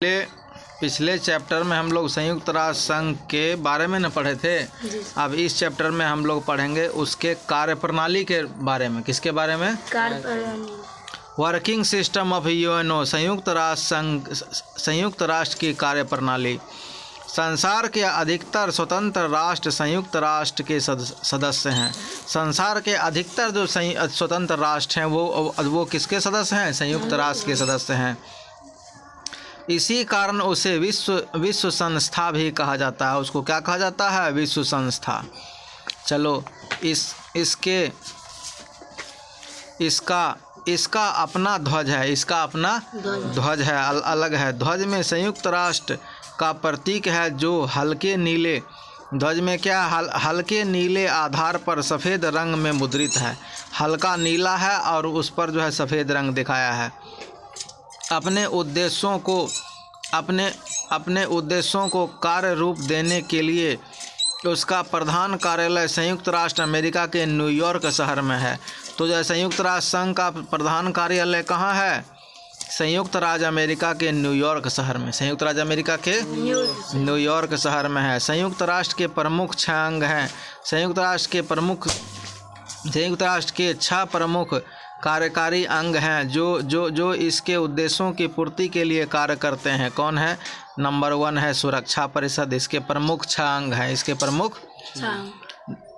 पिछले चैप्टर में हम लोग संयुक्त राष्ट्र संघ के बारे में न पढ़े थे। अब इस चैप्टर में हम लोग पढ़ेंगे उसके कार्यप्रणाली के बारे में। किसके बारे में? वर्किंग सिस्टम ऑफ यूएनओ, संयुक्त राष्ट्र की कार्यप्रणाली। संसार के अधिकतर स्वतंत्र राष्ट्र संयुक्त राष्ट्र के सदस्य हैं। संसार के अधिकतर जो स्वतंत्र राष्ट्र हैं वो किसके सदस्य हैं? संयुक्त राष्ट्र के सदस्य हैं। इसी कारण उसे विश्व संस्था भी कहा जाता है। उसको क्या कहा जाता है? विश्व संस्था। चलो इसका अपना ध्वज है। इसका अपना ध्वज है, अलग है। ध्वज में संयुक्त राष्ट्र का प्रतीक है जो हल्के नीले, ध्वज में क्या हल्के नीले आधार पर सफ़ेद रंग में मुद्रित है। हल्का नीला है और उस पर जो है सफ़ेद रंग दिखाया है। अपने उद्देश्यों को कार्य रूप देने के लिए उसका प्रधान कार्यालय संयुक्त राष्ट्र अमेरिका के न्यूयॉर्क शहर में है। तो जो संयुक्त राष्ट्र संघ का प्रधान कार्यालय कहाँ है? संयुक्त राज्य अमेरिका के न्यूयॉर्क शहर में। संयुक्त राज्य अमेरिका के न्यूयॉर्क शहर में है। संयुक्त राष्ट्र के प्रमुख 6 अंग हैं। संयुक्त राष्ट्र के 6 प्रमुख कार्यकारी अंग हैं जो इसके उद्देश्यों की पूर्ति के लिए कार्य करते हैं। कौन है? नंबर 1 है सुरक्षा परिषद। इसके प्रमुख 6 अंग हैं। इसके प्रमुख 6।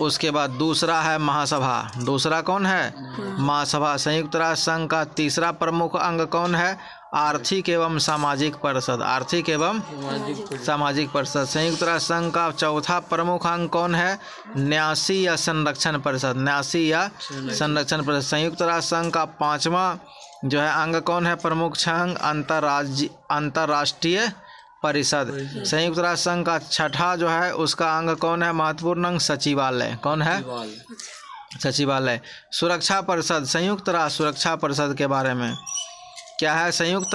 उसके बाद दूसरा है महासभा। दूसरा कौन है? महासभा। संयुक्त राष्ट्र संघ का तीसरा प्रमुख अंग कौन है? आर्थिक एवं सामाजिक परिषद। आर्थिक एवं सामाजिक परिषद। संयुक्त राष्ट्र संघ का चौथा प्रमुख अंग कौन है? न्यासी या संरक्षण परिषद। न्यासी या संरक्षण परिषद। संयुक्त राष्ट्र संघ का 5वां जो है अंग कौन है? प्रमुख अंग अंतर्राष्ट्रीय परिषद। संयुक्त राष्ट्र संघ का 6ठा जो है उसका अंग कौन है? महत्वपूर्ण अंग सचिवालय। कौन है? सचिवालय। सुरक्षा परिषद। संयुक्त राष्ट्र सुरक्षा परिषद के बारे में क्या है? संयुक्त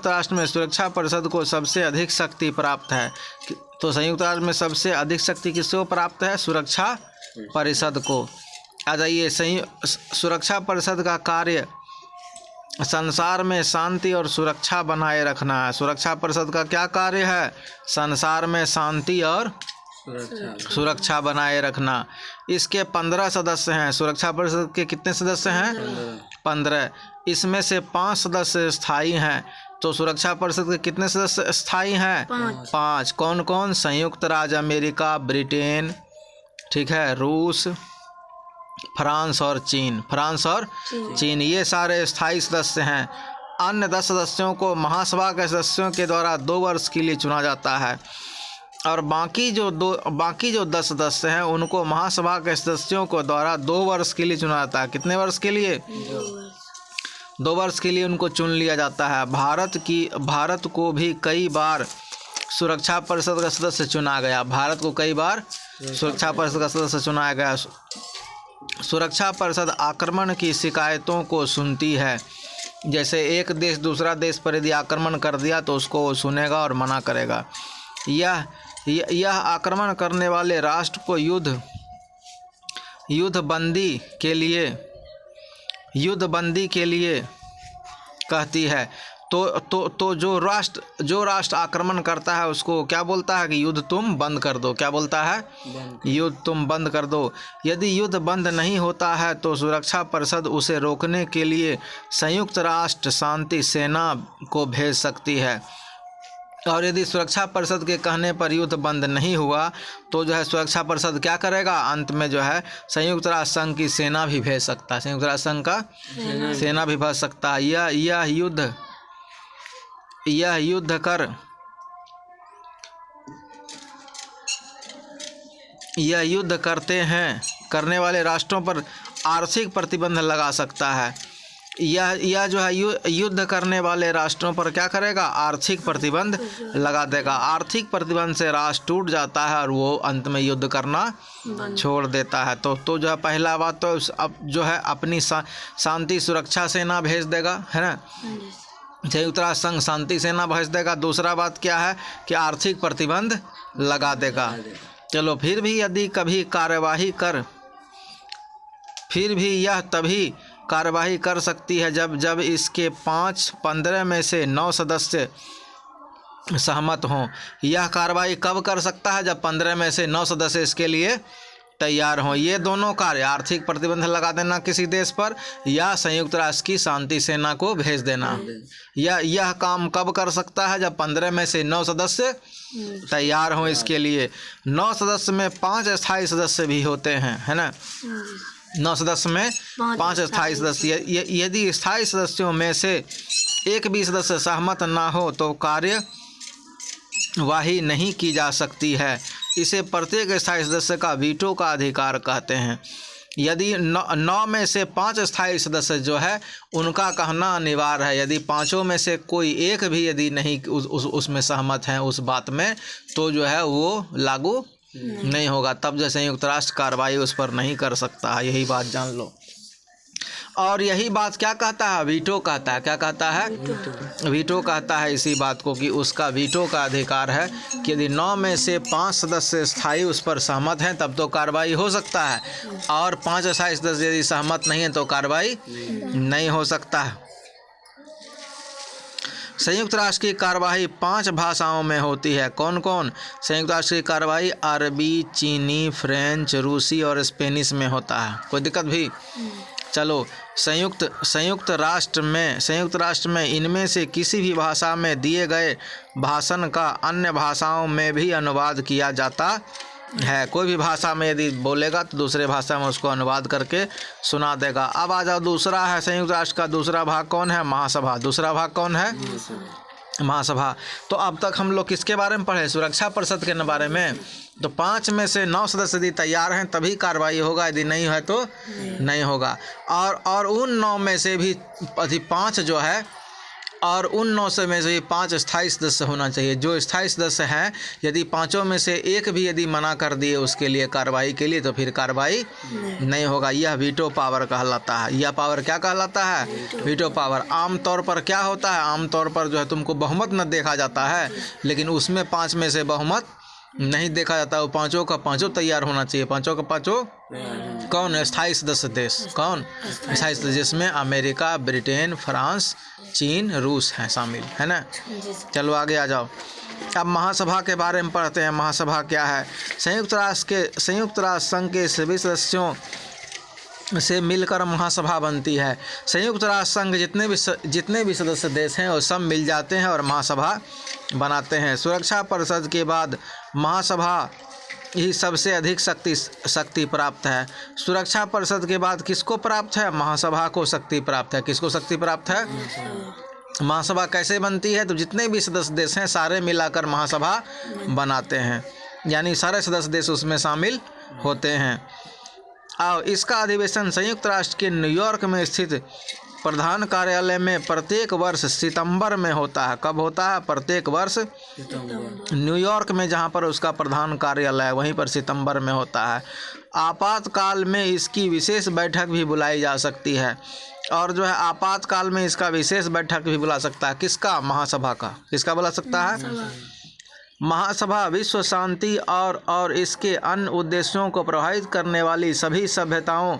राष्ट्र में सुरक्षा परिषद को सबसे अधिक शक्ति प्राप्त है। तो संयुक्त राष्ट्र में सबसे अधिक शक्ति किसको प्राप्त है? सुरक्षा परिषद को। आ जाइए, सुरक्षा परिषद का कार्य संसार में शांति और सुरक्षा बनाए रखना है। सुरक्षा परिषद का क्या कार्य है? संसार में शांति और सुरक्षा बनाए रखना। इसके 15 सदस्य हैं। सुरक्षा परिषद के कितने सदस्य हैं? 15। इसमें से 5 सदस्य स्थायी हैं। तो सुरक्षा परिषद के कितने सदस्य स्थायी हैं? 5। कौन कौन? संयुक्त राज्य अमेरिका, ब्रिटेन, ठीक है, रूस, फ्रांस और चीन। ये सारे स्थायी सदस्य हैं। अन्य 10 सदस्यों को महासभा के सदस्यों के द्वारा 2 वर्ष के लिए चुना जाता है और बाकी जो 10 सदस्य हैं उनको महासभा के सदस्यों को द्वारा 2 वर्ष के लिए चुना जाता है। कितने वर्ष के लिए? 2 वर्ष के लिए उनको चुन लिया जाता है। भारत को भी कई बार सुरक्षा परिषद का सदस्य चुना गया। भारत को कई बार सुरक्षा परिषद का सदस्य चुनाया गया। सुरक्षा परिषद आक्रमण की शिकायतों को सुनती है। जैसे एक देश दूसरा देश पर यदि आक्रमण कर दिया तो उसको सुनेगा और मना करेगा। यह आक्रमण करने वाले राष्ट्र को युद्धबंदी के लिए कहती है। तो जो राष्ट्र आक्रमण करता है उसको क्या बोलता है कि युद्ध तुम बंद कर दो। क्या बोलता है? युद्ध तुम बंद कर दो। यदि युद्ध बंद नहीं होता है तो सुरक्षा परिषद उसे रोकने के लिए संयुक्त राष्ट्र शांति सेना को भेज सकती है। और यदि सुरक्षा परिषद के कहने पर युद्ध बंद नहीं हुआ तो जो है सुरक्षा परिषद क्या करेगा? अंत में जो है संयुक्त राष्ट्र संघ की सेना भी भेज सकता है। संयुक्त राष्ट्र संघ का सेना भी भेज सकता है। यह युद्ध करने वाले राष्ट्रों पर आर्थिक प्रतिबंध लगा सकता है। यह जो है युद्ध करने वाले राष्ट्रों पर क्या करेगा? आर्थिक प्रतिबंध लगा देगा। आर्थिक प्रतिबंध से राष्ट्र टूट जाता है और वो अंत में युद्ध करना छोड़ देता है। तो जो है पहला बात तो अब जो है अपनी शांति सुरक्षा सेना भेज देगा, है ना। संयुक्त राष्ट्र संघ शांति सेना भेज देगा। दूसरा बात क्या है कि आर्थिक प्रतिबंध लगा देगा। चलो, फिर भी यदि कभी यह तभी कार्यवाही कर सकती है जब इसके 15 में से 9 सदस्य सहमत हों। यह कार्रवाई कब कर सकता है? जब 15 में से 9 सदस्य इसके लिए तैयार हों। ये दोनों कार्य, आर्थिक प्रतिबंध लगा देना किसी देश पर या संयुक्त राष्ट्र की शांति सेना को भेज देना, यह काम कब कर सकता है? जब 15 में से 9 सदस्य तैयार हों इसके लिए। 9 सदस्य में 5 स्थायी सदस्य भी होते हैं, है ना। 9 सदस्य में 5 स्थायी सदस्य। यदि स्थायी सदस्यों में से एक भी सदस्य सहमत ना हो तो कार्यवाही नहीं की जा सकती है। इसे प्रत्येक स्थायी सदस्य का वीटो का अधिकार कहते हैं। यदि 9 में से 5 स्थायी सदस्य जो है उनका कहना अनिवार्य है। यदि 5 में से कोई एक भी यदि नहीं उसमें सहमत हैं उस बात में, तो जो है वो लागू नहीं होगा। तब जो संयुक्त राष्ट्र कार्रवाई उस पर नहीं कर सकता है। यही बात जान लो। और यही बात क्या कहता है? वीटो कहता है। क्या कहता है? वीटो कहता है इसी बात को कि उसका वीटो का अधिकार है कि यदि 9 में से 5 सदस्य स्थायी उस पर सहमत हैं तब तो कार्रवाई हो सकता है, और 5 स्थायी सदस्य यदि सहमत नहीं है तो कार्रवाई नहीं हो सकता है। संयुक्त राष्ट्र की कार्यवाही 5 भाषाओं में होती है। कौन कौन? संयुक्त राष्ट्र की कार्यवाही अरबी, चीनी, फ्रेंच, रूसी और स्पेनिश में होता है। कोई दिक्कत भी? चलो, संयुक्त राष्ट्र में इनमें से किसी भी भाषा में दिए गए भाषण का अन्य भाषाओं में भी अनुवाद किया जाता है। कोई भी भाषा में यदि बोलेगा तो दूसरे भाषा में उसको अनुवाद करके सुना देगा। अब आ जाओ, दूसरा है संयुक्त राष्ट्र का दूसरा भाग कौन है? महासभा। दूसरा भाग कौन है? महासभा। तो अब तक हम लोग किसके बारे में पढ़े? सुरक्षा परिषद के बारे में। तो 5 में से 9 सदस्य यदि तैयार हैं तभी कार्रवाई होगा, यदि नहीं है तो नहीं होगा। और उन 9 में से भी 5 जो है, और उन 9 में से 5 स्थायी सदस्य होना चाहिए। जो स्थायी सदस्य हैं, यदि 5 में से एक भी यदि मना कर दिए उसके लिए कार्रवाई के लिए, तो फिर कार्रवाई नहीं होगा। यह वीटो पावर कहलाता है। यह पावर क्या कहलाता है? Veto power. आमतौर पर क्या होता है? आमतौर पर जो है तुमको बहुमत न देखा जाता है, लेकिन उसमें 5 में से बहुमत नहीं देखा जाता। वो 5 का 5 तैयार होना चाहिए। 5 का 5 कौन? स्थायी सदस्य देश। कौन? स्थायी सदस्य, जिसमें अमेरिका, ब्रिटेन, फ्रांस, चीन, रूस हैं शामिल, है ना। चलो आगे आ जाओ। अब महासभा के बारे में पढ़ते हैं। महासभा क्या है? संयुक्त राष्ट्र संघ के सभी सदस्यों से मिलकर महासभा बनती है। संयुक्त राष्ट्र संघ जितने भी सदस्य देश हैं वो सब मिल जाते हैं और महासभा बनाते हैं। सुरक्षा परिषद के बाद महासभा ही सबसे अधिक शक्ति प्राप्त है। सुरक्षा परिषद के बाद किसको प्राप्त है? महासभा को शक्ति प्राप्त है। किसको शक्ति प्राप्त है? महासभा कैसे बनती है? तो जितने भी सदस्य देश हैं सारे मिलाकर महासभा बनाते हैं, यानी सारे सदस्य देश उसमें शामिल होते हैं। और इसका अधिवेशन संयुक्त राष्ट्र के न्यूयॉर्क में स्थित प्रधान कार्यालय में प्रत्येक वर्ष सितंबर में होता है। कब होता है? प्रत्येक वर्ष न्यूयॉर्क में, जहाँ पर उसका प्रधान कार्यालय है वहीं पर सितंबर में होता है। आपातकाल में इसकी विशेष बैठक भी बुलाई जा सकती है, और जो है आपातकाल में इसका विशेष बैठक भी बुला सकता है। किसका? महासभा का। किसका बुला सकता है? महासभा विश्व शांति और इसके अन्य उद्देश्यों को प्रभावित करने वाली सभी सभ्यताओं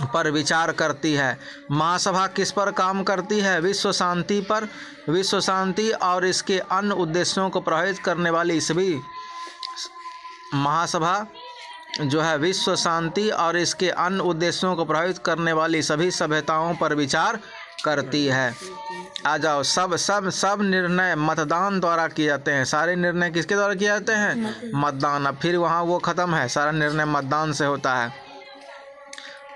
पर विचार करती है। महासभा किस पर काम करती है? विश्व शांति पर। विश्व शांति और इसके अन्य उद्देश्यों को प्रभावित करने वाली सभी महासभा जो है विश्व शांति और इसके अन्य उद्देश्यों को प्रभावित करने वाली सभी सभ्यताओं पर विचार करती है। आ जाओ। सब निर्णय मतदान द्वारा किए जाते हैं। सारे निर्णय किसके द्वारा किए जाते हैं? मतदान। अब फिर वहाँ वो ख़त्म है, सारा निर्णय मतदान से होता है।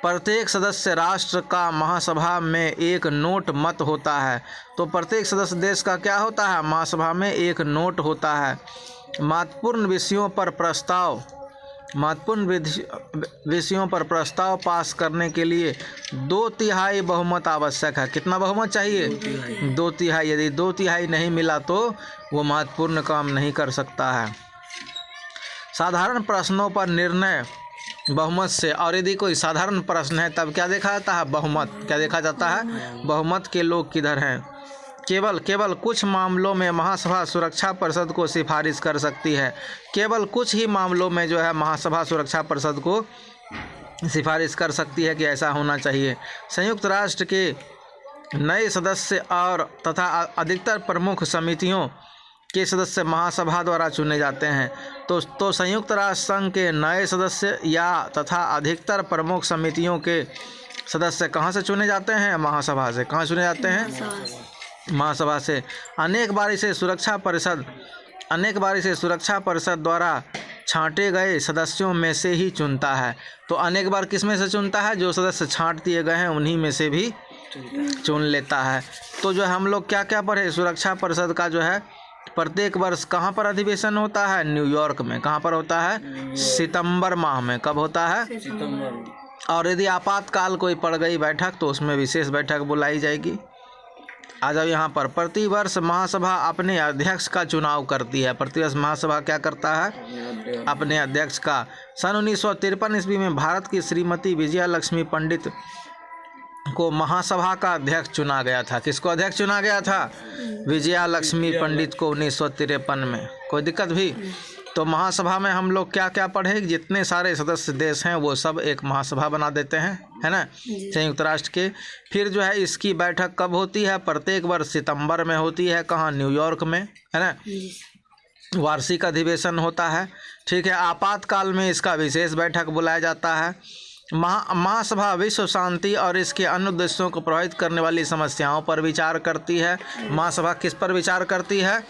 प्रत्येक सदस्य राष्ट्र का महासभा में एक नोट मत होता है। तो प्रत्येक सदस्य देश का क्या होता है? महासभा में एक नोट होता है। महत्वपूर्ण विषयों पर प्रस्ताव पास करने के लिए 2/3 बहुमत आवश्यक है। कितना बहुमत चाहिए? 2/3। यदि 2/3 नहीं मिला तो वो महत्वपूर्ण काम नहीं कर सकता है। साधारण प्रश्नों पर निर्णय बहुमत से, और यदि कोई साधारण प्रश्न है तब क्या देखा जाता है? बहुमत। क्या देखा जाता है? बहुमत के लोग किधर हैं। केवल कुछ मामलों में महासभा सुरक्षा परिषद को सिफारिश कर सकती है। केवल कुछ ही मामलों में जो है महासभा सुरक्षा परिषद को सिफारिश कर सकती है कि ऐसा होना चाहिए। संयुक्त राष्ट्र के नए सदस्य और तथा अधिकतर प्रमुख समितियों के सदस्य महासभा द्वारा चुने जाते हैं। तो संयुक्त राष्ट्र संघ के नए सदस्य या तथा अधिकतर प्रमुख समितियों के सदस्य कहाँ से चुने जाते हैं? महासभा से। कहाँ चुने जाते हैं? महासभा से। अनेक बार इसे सुरक्षा परिषद द्वारा छांटे गए सदस्यों में से ही चुनता है। तो अनेक बार किस में से चुनता है? जो सदस्य छांट दिए गए हैं उन्हीं में से भी चुन लेता है। तो जो हम लोग क्या क्या पढ़े? सुरक्षा परिषद का जो है प्रत्येक वर्ष कहाँ पर अधिवेशन होता है? न्यूयॉर्क में। कहाँ पर होता है? सितंबर माह में। कब होता है? सितंबर। और यदि आपातकाल कोई पड़ गई बैठक तो उसमें विशेष बैठक बुलाई जाएगी। आ जाओ यहाँ पर। प्रतिवर्ष महासभा अपने अध्यक्ष का चुनाव करती है। प्रतिवर्ष महासभा क्या करता है? अपने अध्यक्ष का। सन 1953 ईस्वी में भारत की श्रीमती विजया लक्ष्मी पंडित को महासभा का अध्यक्ष चुना गया था। किसको अध्यक्ष चुना गया था? विजया लक्ष्मी पंडित को 1953 में। कोई दिक्कत भी? तो महासभा में हम लोग क्या क्या पढ़े? जितने सारे सदस्य देश हैं वो सब एक महासभा बना देते हैं, है ना, संयुक्त राष्ट्र के। फिर जो है इसकी बैठक कब होती है? प्रत्येक वर्ष सितंबर में होती है। कहाँ? न्यूयॉर्क में, है ना। वार्षिक अधिवेशन होता है, ठीक है। आपातकाल में इसका विशेष बैठक बुलाया जाता है। महासभा विश्व शांति और इसके अन्य उद्देश्यों को प्रभावित करने वाली समस्याओं पर विचार करती है। महासभा किस पर विचार करती है?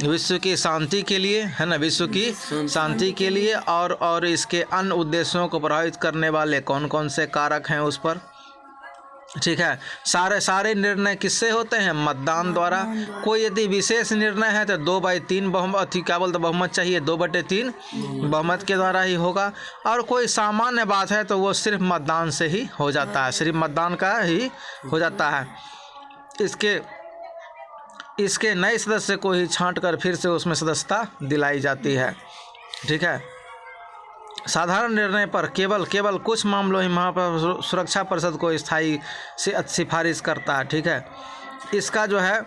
विश्व की शांति के लिए, है ना, विश्व की शांति के लिए और इसके अन्य उद्देश्यों को प्रभावित करने वाले कौन कौन से कारक हैं उस पर, ठीक है। सारे निर्णय किससे होते हैं? मतदान द्वारा। कोई यदि विशेष निर्णय है तो 2/3 बहुमत चाहिए, 2/3 बहुमत के द्वारा ही होगा। और कोई सामान्य बात है तो वो सिर्फ मतदान से ही हो जाता है, सिर्फ मतदान का ही हो जाता है। इसके नए सदस्य को ही छांटकर फिर से उसमें सदस्यता दिलाई जाती है, ठीक है। साधारण निर्णय पर केवल कुछ मामलों ही सुरक्षा परिषद को स्थायी से सिफारिश करता है, ठीक है। इसका जो है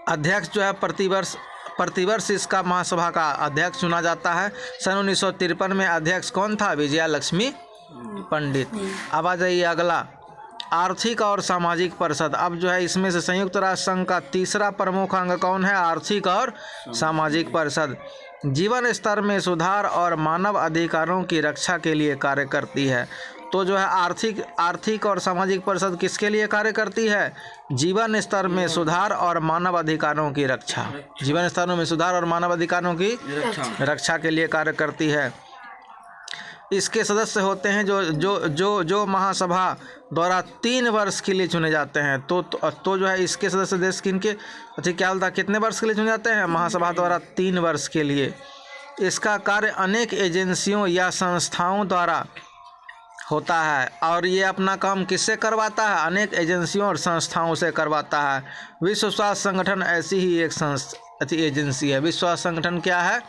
अध्यक्ष जो है प्रतिवर्ष इसका महासभा का अध्यक्ष चुना जाता है। सन 1953 में अध्यक्ष कौन था? विजया लक्ष्मी पंडित। अब आ जाइए अगला, आर्थिक और सामाजिक परिषद। अब जो है इसमें से संयुक्त राष्ट्र संघ का तीसरा प्रमुख अंग कौन है? आर्थिक और सामाजिक परिषद। जीवन स्तर में सुधार और मानव अधिकारों की रक्षा के लिए कार्य करती है। तो जो है आर्थिक और सामाजिक परिषद किसके लिए कार्य करती है? जीवन स्तर में सुधार और मानव अधिकारों की रक्षा। जीवन स्तरों में सुधार और मानव अधिकारों की रक्षा के लिए कार्य करती है। इसके सदस्य होते हैं जो महासभा द्वारा 3 वर्ष के लिए चुने जाते हैं। तो जो है इसके सदस्य देश किनके क्या बोलता है? कितने वर्ष के लिए चुने जाते हैं? महासभा द्वारा 3 वर्ष के लिए। इसका कार्य अनेक एजेंसियों या संस्थाओं द्वारा होता है और ये अपना काम किससे करवाता है? अनेक एजेंसियों और संस्थाओं से करवाता है। विश्व स्वास्थ्य संगठन ऐसी ही एक एजेंसी है। विश्व स्वास्थ्य संगठन क्या है?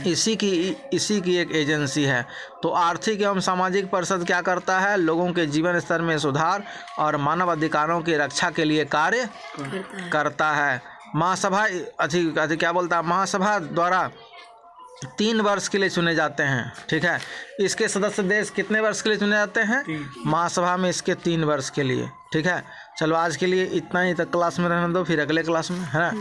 इसी की एक एजेंसी है। तो आर्थिक एवं सामाजिक परिषद क्या करता है? लोगों के जीवन स्तर में सुधार और मानव अधिकारों की रक्षा के लिए कार्य करता है। महासभा क्या बोलता है? महासभा द्वारा 3 वर्ष के लिए चुने जाते हैं, ठीक है। इसके सदस्य देश कितने वर्ष के लिए चुने जाते हैं? महासभा में इसके 3 वर्ष के लिए, ठीक है। चलो आज के लिए इतना ही तक क्लास में रहने दो, फिर अगले क्लास में, है ना।